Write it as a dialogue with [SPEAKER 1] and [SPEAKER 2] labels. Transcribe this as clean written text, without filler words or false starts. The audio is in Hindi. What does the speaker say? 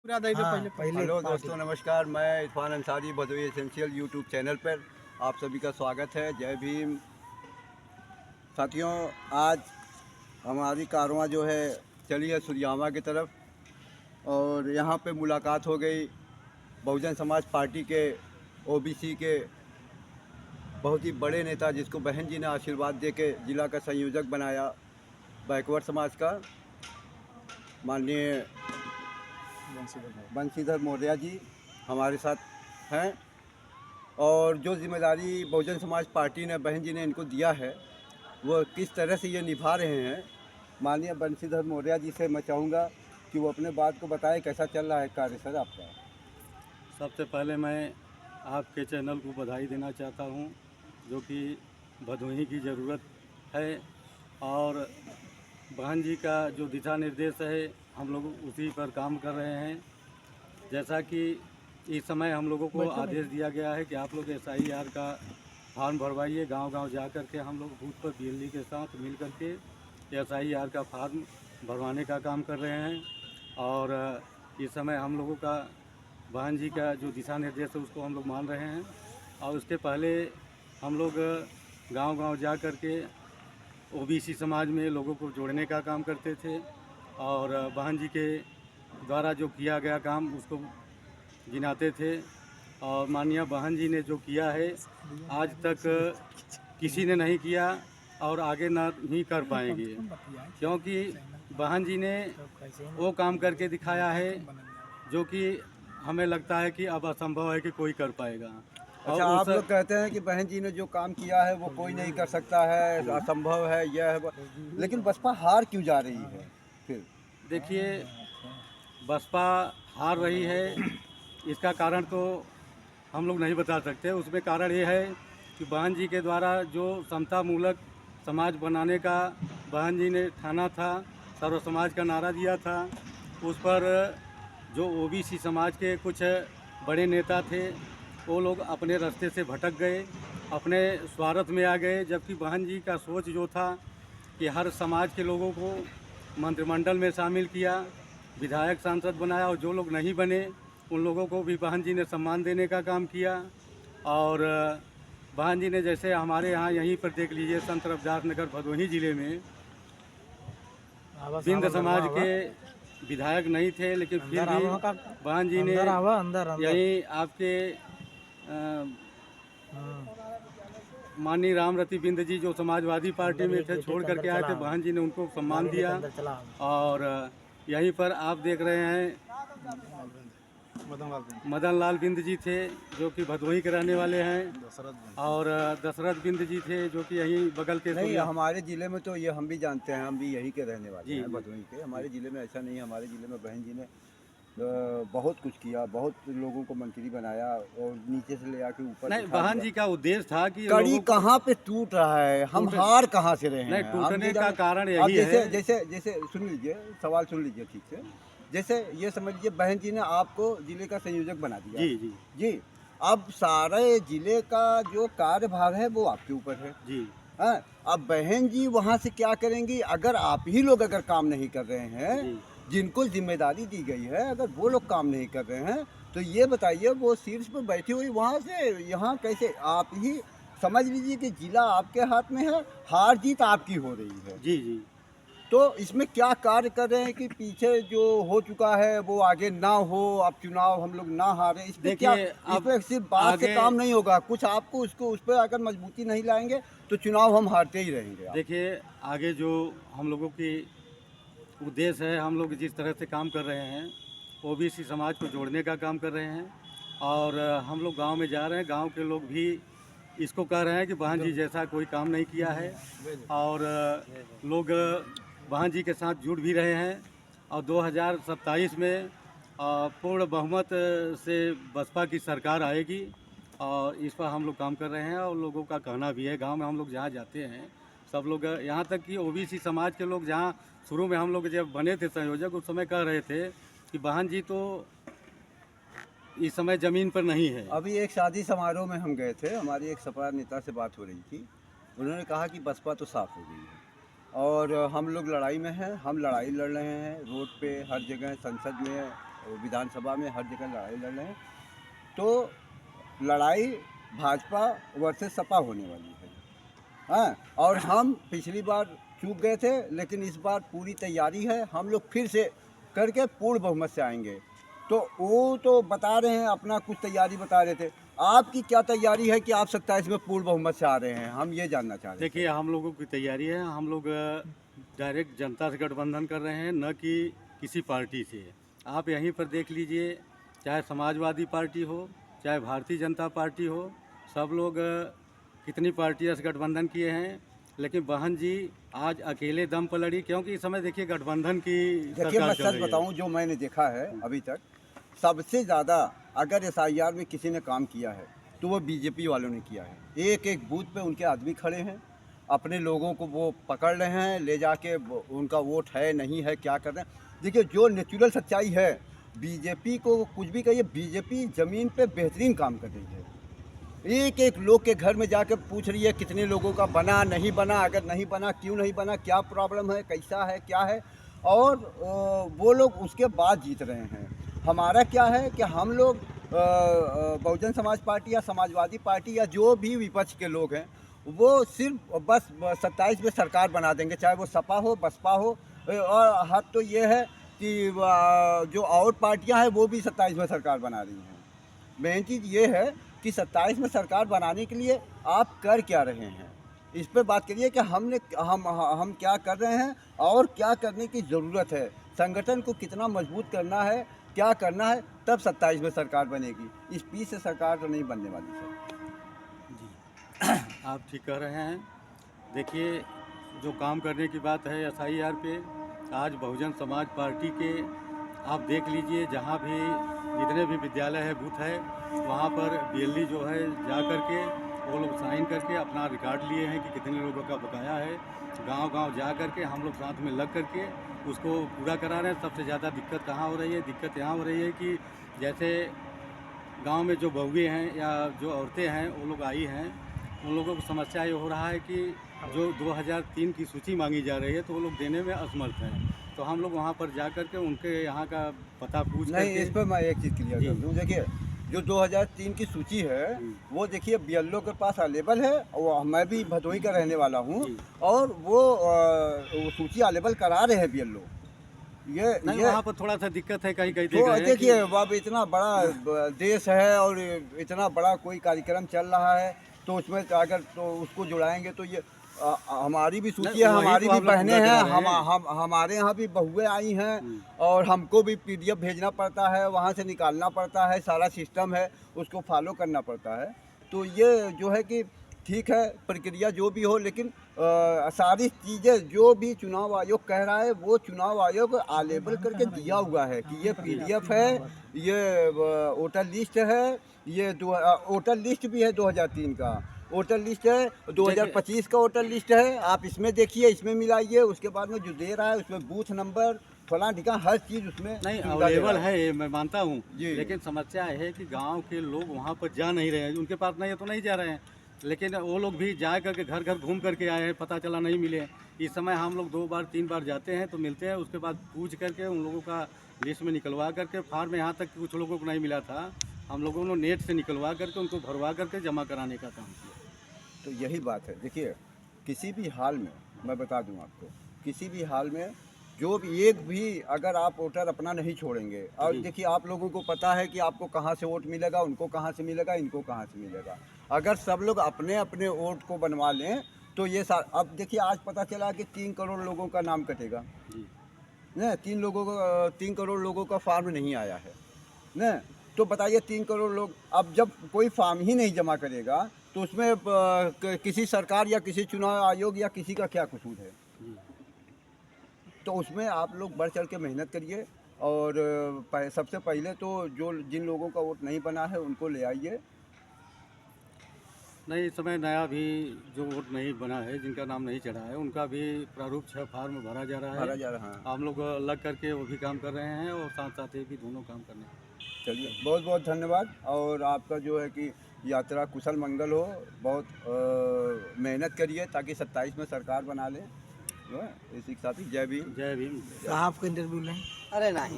[SPEAKER 1] हेलो दोस्तों, नमस्कार। मैं Irfan Ansari, Bhadohi essential YouTube channel पर आप सभी का स्वागत है। जय भीम साथियों। आज हमारी कारवां जो है चली है सुरयामा की तरफ और यहाँ पे मुलाकात हो गई बहुजन समाज पार्टी के ओबीसी के बहुत ही बड़े नेता, जिसको बहन जी ने आशीर्वाद दे के ज़िला का संयोजक बनाया, बैकवर्ड समाज का माननीय बंशीधर मौर्य जी हमारे साथ हैं। और जो जिम्मेदारी बहुजन समाज पार्टी ने बहन जी ने इनको दिया है वो किस तरह से ये निभा रहे हैं, माननीय बंशीधर मौर्य जी से मैं चाहूँगा कि वो अपने बात को बताएं, कैसा चल रहा है कार्य सर आपका।
[SPEAKER 2] सबसे पहले मैं आपके चैनल को बधाई देना चाहता हूं, जो कि भदोही की ज़रूरत है और बहन जी का जो दिशा निर्देश है हम लोग उसी पर काम कर रहे हैं। जैसा कि इस समय हम लोगों को आदेश दिया गया है कि आप लोग SIR का फॉर्म भरवाइए, गांव-गांव जा कर के हम लोग बूथ पर BLD के साथ मिल कर के SIR का फॉर्म भरवाने का काम कर रहे हैं। और इस समय हम लोगों का बहन जी का जो दिशा निर्देश है उसको हम लोग मान रहे हैं। और उसके पहले हम लोग गांव-गांव जा कर के OBC समाज में लोगों को जोड़ने का काम करते थे और बहन जी के द्वारा जो किया गया काम उसको गिनाते थे। और माननीय बहन जी ने जो किया है आज तक किसी ने नहीं किया और आगे ना ही कर पाएंगे, क्योंकि बहन जी ने वो काम करके दिखाया है जो कि हमें लगता है कि अब असंभव है कि कोई कर पाएगा।
[SPEAKER 1] अच्छा, आप लोग कहते हैं कि बहन जी ने जो काम किया है वो कोई नहीं कर सकता है, असंभव है, यह है, लेकिन बसपा हार क्यों जा रही है? फिर
[SPEAKER 2] देखिए, बसपा हार रही है, इसका कारण तो हम लोग नहीं बता सकते। उसमें कारण ये है कि बहन जी के द्वारा जो समता मूलक समाज बनाने का बहन जी ने ठाना था, सर्व समाज का नारा दिया था, उस पर जो OBC समाज के कुछ बड़े नेता थे वो लोग अपने रास्ते से भटक गए, अपने स्वार्थ में आ गए। जबकि बहन जी का सोच जो था कि हर समाज के लोगों को मंत्रिमंडल में शामिल किया, विधायक सांसद बनाया, और जो लोग नहीं बने उन लोगों को भी बहन जी ने सम्मान देने का काम किया। और बहन जी ने जैसे हमारे यहाँ यहीं पर देख लीजिए संत रविदास नगर भदोही ज़िले में बिंद समाज के विधायक नहीं थे, लेकिन फिर भी बहन जी ने यहीं आपके माननीय रामरती बिंद जी जो समाजवादी पार्टी में थे छोड़ करके आए थे, बहन जी ने उनको सम्मान दिया। और यहीं पर आप देख रहे हैं मदन लाल बिंद जी थे जो कि भदोही के रहने वाले हैं, और दशरथ बिंद जी थे जो कि यहीं बगल के।
[SPEAKER 1] नहीं, हमारे ज़िले में तो ये हम भी जानते हैं, हम भी यहीं के रहने वाले हैं, भदोही के। हमारे ज़िले में ऐसा नहीं है, हमारे ज़िले में बहन जी ने बहुत कुछ किया, बहुत लोगों को मंत्री बनाया और नीचे से ले आके ऊपर।
[SPEAKER 2] नहीं, बहन जी का उद्देश्य था कि
[SPEAKER 1] कड़ी कहाँ पे टूट रहा है, हम हार कहाँ से रहे हैं?
[SPEAKER 2] नहीं, टूटने का कारण यही है।
[SPEAKER 1] जैसे सुन लीजिए, सवाल सुन लीजिए ठीक से। जैसे ये समझ लीजिए बहन जी ने आपको जिले का संयोजक बना दिया।
[SPEAKER 2] जी जी
[SPEAKER 1] जी। अब सारे जिले का जो कार्यभार है वो आपके ऊपर है
[SPEAKER 2] जी।
[SPEAKER 1] हाँ। अब बहन जी वहाँ से क्या करेंगी अगर आप ही लोग अगर काम नहीं कर रहे हैं, जिनको जिम्मेदारी दी गई है अगर वो लोग काम नहीं कर रहे हैं, तो ये बताइए वो शीर्ष पर बैठी हुई वहाँ से यहाँ कैसे? आप ही समझ लीजिए कि जिला आपके हाथ में है, हार जीत आपकी हो रही है।
[SPEAKER 2] जी जी।
[SPEAKER 1] तो इसमें क्या कार्य कर रहे हैं कि पीछे जो हो चुका है वो आगे ना हो, अब चुनाव हम लोग ना हारे? इस पे क्या, इस पे सिर्फ बात से काम नहीं होगा, कुछ आपको उसको उस पर अगर मजबूती नहीं लाएंगे तो चुनाव हम हारते ही रहेंगे।
[SPEAKER 2] देखिए, आगे जो हम लोगों की उद्देश्य है, हम लोग जिस तरह से काम कर रहे हैं OBC समाज को जोड़ने का काम कर रहे हैं, और हम लोग गांव में जा रहे हैं, गांव के लोग भी इसको कह रहे हैं कि बहन जी जैसा कोई काम नहीं किया है, और लोग बहन जी के साथ जुड़ भी रहे हैं। और 2027 में पूर्ण बहुमत से बसपा की सरकार आएगी और इस पर हम लोग काम कर रहे हैं। और लोगों का कहना भी है, गांव में हम लोग जहाँ जाते हैं सब लोग, यहाँ तक कि OBC समाज के लोग जहाँ शुरू में हम लोग जब बने थे संयोजक, उस समय कह रहे थे कि बहन जी तो इस समय ज़मीन पर नहीं है।
[SPEAKER 1] अभी एक शादी समारोह में हम गए थे, हमारी एक सपा नेता से बात हो रही थी, उन्होंने कहा कि बसपा तो साफ हो गई है और हम लोग लड़ाई में हैं, हम लड़ाई लड़ रहे हैं रोड पे, हर जगह, संसद में, विधानसभा में हर जगह लड़ाई लड़ रहे हैं। तो लड़ाई भाजपा वर्सेस सपा होने वाली है। हाँ, और हम पिछली बार चूक गए थे, लेकिन इस बार पूरी तैयारी है, हम लोग फिर से करके पूर्ण बहुमत से आएंगे। तो वो तो बता रहे हैं, अपना कुछ तैयारी बता रहे थे, आपकी क्या तैयारी है कि आप 27 में पूर्ण बहुमत से आ रहे हैं, हम ये जानना चाह रहे हैं।
[SPEAKER 2] देखिए, हम लोगों की तैयारी है, हम लोग डायरेक्ट जनता से गठबंधन कर रहे हैं, न कि किसी पार्टी से। आप यहीं पर देख लीजिए, चाहे समाजवादी पार्टी हो, चाहे भारतीय जनता पार्टी हो, सब लोग कितनी पार्टियां से गठबंधन किए हैं, लेकिन बहन जी आज अकेले दम पर लड़ी, क्योंकि इस समय देखिए गठबंधन की
[SPEAKER 1] देखिए,
[SPEAKER 2] सरकार
[SPEAKER 1] मैं
[SPEAKER 2] चल
[SPEAKER 1] सच
[SPEAKER 2] रही है।
[SPEAKER 1] बताऊं, जो मैंने देखा है अभी तक, सबसे ज़्यादा अगर SIR में किसी ने काम किया है तो वो बीजेपी वालों ने किया है। एक एक बूथ पे उनके आदमी खड़े हैं, अपने लोगों को वो पकड़ रहे हैं, ले जाके उनका वोट है नहीं है क्या कर रहे हैं। देखिए, जो नेचुरल सच्चाई है, बीजेपी को कुछ भी कहिए, बीजेपी ज़मीन पे बेहतरीन काम कर रही है। एक एक लोग के घर में जाकर पूछ रही है कितने लोगों का बना, नहीं बना, अगर नहीं बना क्यों नहीं बना, क्या प्रॉब्लम है, कैसा है, क्या है, और वो लोग उसके बाद जीत रहे हैं। हमारा क्या है कि हम लोग बहुजन समाज पार्टी या समाजवादी पार्टी या जो भी विपक्ष के लोग हैं, वो सिर्फ बस 27 में सरकार बना देंगे, चाहे वो सपा हो, बसपा हो। और हद तो ये है कि जो और पार्टियां हैं वो भी 27 में सरकार बना रही हैं। मेन चीज़ ये है कि 27 में सरकार बनाने के लिए आप कर क्या रहे हैं, इस पे बात करिए कि हम क्या कर रहे हैं और क्या करने की ज़रूरत है, संगठन को कितना मजबूत करना है, क्या करना है, तब 27 में सरकार बनेगी। इस बीच से सरकार तो नहीं बनने वाली सर।
[SPEAKER 2] जी आप ठीक कह रहे हैं। देखिए, जो काम करने की बात है SIR पे, आज बहुजन समाज पार्टी के आप देख लीजिए, जहाँ भी जितने भी विद्यालय है, बूथ है, वहाँ पर BLE जो है जा कर के वो लोग साइन करके अपना रिकॉर्ड लिए हैं कि कितने लोगों का बकाया है। गांव-गांव जा कर के हम लोग साथ में लग कर के उसको पूरा करा रहे हैं। सबसे ज़्यादा दिक्कत कहाँ हो रही है? दिक्कत यहाँ हो रही है कि जैसे गांव में जो बहुएँ हैं या जो औरतें हैं, वो लोग आई हैं, उन लोगों को समस्या ये हो रहा है कि जो 2003 की सूची मांगी जा रही है, तो वो लोग देने में असमर्थ हैं। तो हम लोग वहाँ पर जा कर के उनके यहाँ का पता पूछ
[SPEAKER 1] नहीं,
[SPEAKER 2] करके
[SPEAKER 1] इस पर मैं एक चीज़ क्लियर कर दूँ। देखिए, जो 2003 की सूची है, वो देखिए BLO के पास अवेलेबल है, और मैं भी भदोही का रहने वाला हूँ, और वो सूची अवेलेबल करा रहे हैं BLO।
[SPEAKER 2] नहीं, वहाँ पर थोड़ा सा दिक्कत है, कहीं कहीं
[SPEAKER 1] तो
[SPEAKER 2] देखा है
[SPEAKER 1] देखिए, अब इतना बड़ा देश है और इतना बड़ा कोई कार्यक्रम चल रहा है, तो उसमें अगर तो उसको जुड़ाएंगे तो ये हमारी भी सूची है,
[SPEAKER 2] वही
[SPEAKER 1] हमारी
[SPEAKER 2] तो
[SPEAKER 1] भी
[SPEAKER 2] आप लोग
[SPEAKER 1] बहनें
[SPEAKER 2] पूरा
[SPEAKER 1] हैं,
[SPEAKER 2] करा रहे हैं।
[SPEAKER 1] हमारे यहाँ भी बहुएं आई हैं, और हमको भी PDF भेजना पड़ता है, वहाँ से निकालना पड़ता है, सारा सिस्टम है, उसको फॉलो करना पड़ता है। तो ये जो है कि ठीक है, प्रक्रिया जो भी हो, लेकिन सारी चीज़ें जो भी चुनाव आयोग कह रहा है, वो चुनाव आयोग लेबल करके दिया हुआ है कि ये PDF है, ये वोटर लिस्ट है, ये वोटर लिस्ट भी है 2003 का, वोटर लिस्ट है 2025 का, वोटर लिस्ट है, आप इसमें देखिए, इसमें मिलाइए, उसके बाद में जो दे रहा है उसमें बूथ नंबर फलां ठिकाना हर चीज़ उसमें
[SPEAKER 2] नहीं,
[SPEAKER 1] सुविधा दे
[SPEAKER 2] अवेलेबल
[SPEAKER 1] रहा
[SPEAKER 2] है, ये मैं मानता हूँ,
[SPEAKER 1] जी।
[SPEAKER 2] लेकिन समस्या है कि गांव के लोग वहाँ पर जा नहीं रहे हैं। उनके पास नहीं है तो नहीं जा रहे हैं, लेकिन वो लोग भी जा करके घर घर घूम करके आए हैं, पता चला नहीं मिले। इस समय हम लोग 2 बार 3 बार जाते हैं तो मिलते हैं, उसके बाद पूछ करके उन लोगों का लिस्ट में निकलवा करके फार्म, यहाँ तक कि कुछ लोगों को नहीं मिला था, हम लोगों ने नेट से निकलवा करके उनको भरवा करके जमा कराने का काम किया।
[SPEAKER 1] तो यही बात है। देखिए, किसी भी हाल में, मैं बता दूं आपको, किसी भी हाल में जो भी एक भी अगर आप वोटर अपना नहीं छोड़ेंगे, और देखिए आप लोगों को पता है कि आपको कहाँ से वोट मिलेगा, उनको कहाँ से मिलेगा, इनको कहाँ से मिलेगा। अगर सब लोग अपने अपने वोट को बनवा लें तो ये अब देखिए, आज पता चला कि 3 करोड़ लोगों का नाम कटेगा न, 3 करोड़ लोगों का फॉर्म नहीं आया है न। तो बताइए, 3 करोड़ लोग, अब जब कोई फॉर्म ही नहीं जमा करेगा तो उसमें किसी सरकार या किसी चुनाव आयोग या किसी का क्या कसूर है। तो उसमें आप लोग बढ़ चढ़ के मेहनत करिए, और सबसे पहले तो जिन लोगों का वोट नहीं बना है उनको ले आइए।
[SPEAKER 2] नहीं, इस समय नया भी जो वोट नहीं बना है, जिनका नाम नहीं चढ़ा है, उनका भी प्रारूप 6 फार्म भरा जा रहा है।
[SPEAKER 1] भरा जा रहा है।
[SPEAKER 2] हम लोग लग करके वो भी काम कर रहे हैं, और साथ साथ ये भी दोनों काम करने।
[SPEAKER 1] चलिए, बहुत बहुत धन्यवाद, और आपका जो है कि यात्रा कुशल मंगल हो। बहुत मेहनत करिए ताकि 27 में सरकार बना लें। इसी के साथ ही जय भीम।
[SPEAKER 2] जय भीम।
[SPEAKER 3] साहब का इंटरव्यू लें।
[SPEAKER 4] अरे नहीं।